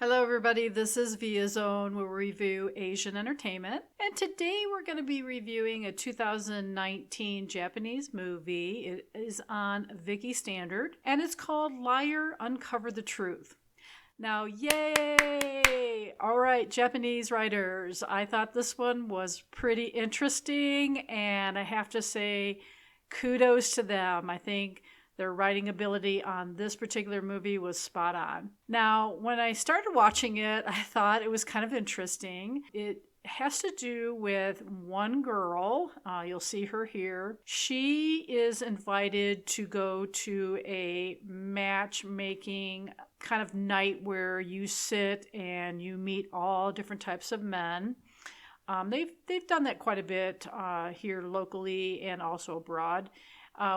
Hello, everybody. This is Via Zone, where we review Asian entertainment. And today we're going to be reviewing a 2019 Japanese movie. It is on Viki Standard, and it's called Liar, Uncover the Truth. Now, yay! All right, Japanese writers. I thought this one was pretty interesting, and I have to say, kudos to them. I think their writing ability on this particular movie was spot on. Now, when I started watching it, I thought it was kind of interesting. It has to do with one girl. You'll see her here. She is invited to go to a matchmaking kind of night where you sit and you meet all different types of men. They've done that quite a bit here locally and also abroad.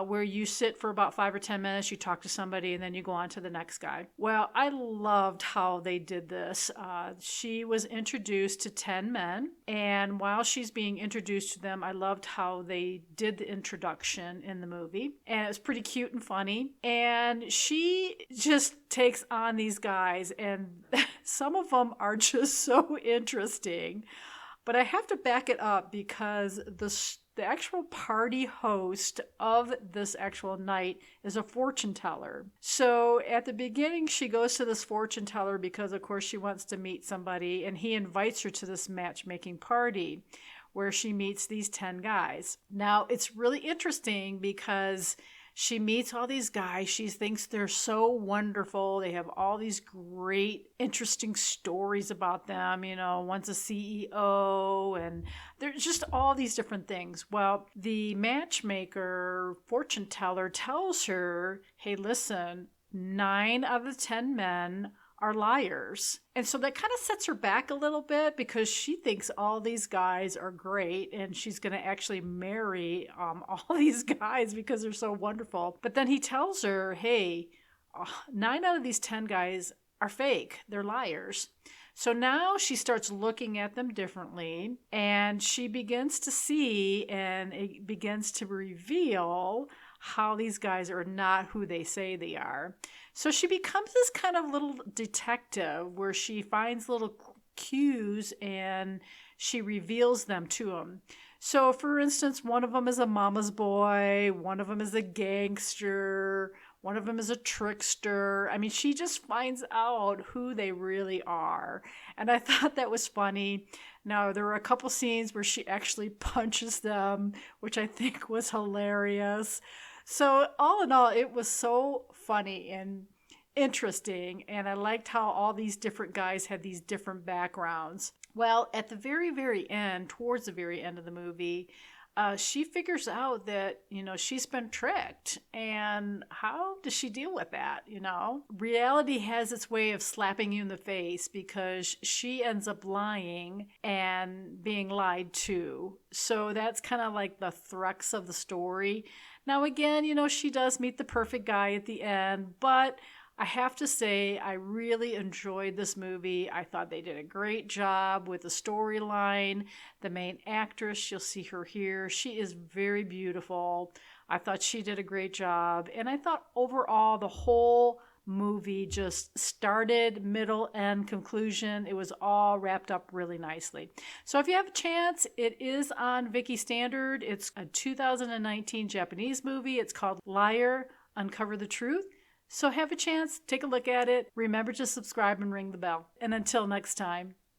Where you sit for about 5 or 10 minutes, you talk to somebody, and then you go on to the next guy. Well, I loved how they did this. She was introduced to 10 men, and while she's being introduced to them, I loved how they did the introduction in the movie, and it was pretty cute and funny. And she just takes on these guys, and some of them are just so interesting. But I have to back it up because the actual party host of this actual night is a fortune teller. So at the beginning, she goes to this fortune teller because, of course, she wants to meet somebody, and he invites her to this matchmaking party where she meets these 10 guys. Now, it's really interesting because she meets all these guys. She thinks they're so wonderful. They have all these great, interesting stories about them. You know, one's a CEO, and there's just all these different things. Well, the matchmaker, fortune teller, tells her, hey, listen, 9 out of the 10 men are liars. And so that kind of sets her back a little bit because she thinks all these guys are great and she's going to actually marry all these guys because they're so wonderful. But then he tells her, hey, 9 out of these 10 guys are fake. They're liars. So now she starts looking at them differently, and she begins to see, and it begins to reveal how these guys are not who they say they are. So she becomes this kind of little detective where she finds little cues and she reveals them to them. So, for instance, one of them is a mama's boy, one of them is a gangster, one of them is a trickster. I mean, she just finds out who they really are. And I thought that was funny. Now, there were a couple scenes where she actually punches them, which I think was hilarious. So, all in all, it was so funny and interesting. And I liked how all these different guys had these different backgrounds. Well, at the very, very end, towards the very end of the movie, she figures out that, she's been tricked. And how does she deal with that, Reality has its way of slapping you in the face because she ends up lying and being lied to. So that's kind of like the crux of the story. Now, again, she does meet the perfect guy at the end, but I have to say, I really enjoyed this movie. I thought they did a great job with the storyline. The main actress, you'll see her here, she is very beautiful. I thought she did a great job. And I thought overall, the whole movie just started, middle, and conclusion. It was all wrapped up really nicely. So if you have a chance, it is on Viki Standard. It's a 2019 Japanese movie. It's called Liar, Uncover the Truth. So have a chance, take a look at it. Remember to subscribe and ring the bell. And until next time.